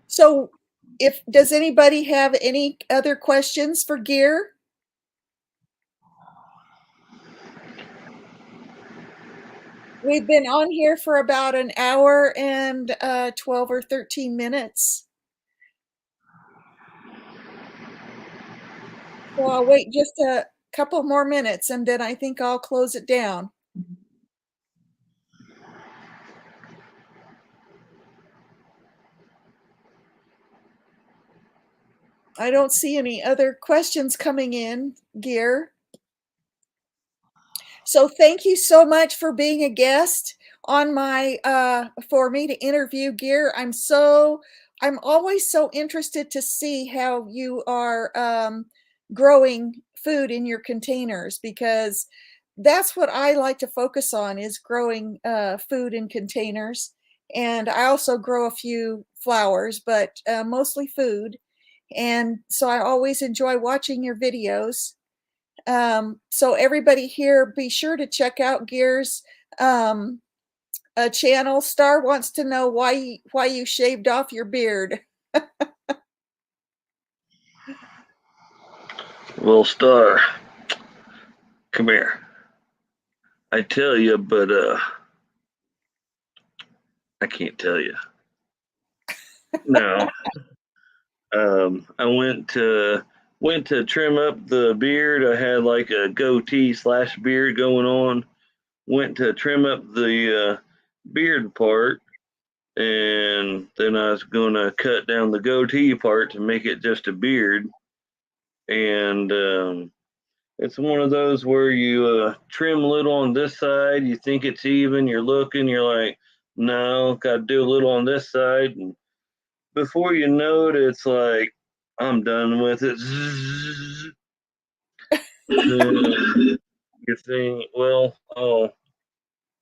So if does anybody have any other questions for Gear? We've been on here for about an hour and 12 or 13 minutes. So I'll wait just a couple more minutes and then I think I'll close it down. I don't see any other questions coming in, Gear. So thank you so much for being a guest on my for me to interview, Gear. I'm always so interested to see how you are growing food in your containers, because that's what I like to focus on, is growing food in containers. And I also grow a few flowers, but mostly food. And so I always enjoy watching your videos. So everybody here, be sure to check out Gear's um, channel. Star wants to know why you shaved off your beard. Well, Star, come here. I tell you, but I can't tell you. No. I went to trim up the beard. I had like a goatee slash beard going on. Went to trim up the beard part, and then I was gonna cut down the goatee part to make it just a beard. And it's one of those where you trim a little on this side, you think it's even, you're looking, you're like, no, got to do a little on this side, and before you know it, it's like, I'm done with it. And you think, well, I'll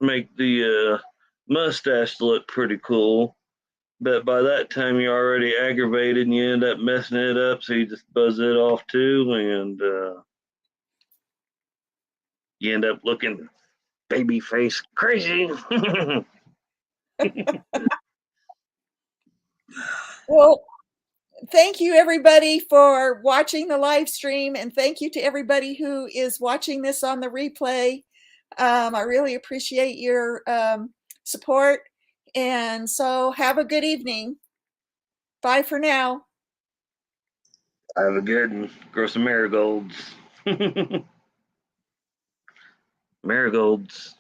make the mustache look pretty cool. But by that time, you're already aggravated and you end up messing it up. So you just buzz it off too. And you end up looking baby face crazy. Well, thank you everybody for watching the live stream, and thank you to everybody who is watching this on the replay. I really appreciate your support, and so have a good evening. Bye for now. Have a good one. Grow some marigolds. Marigolds.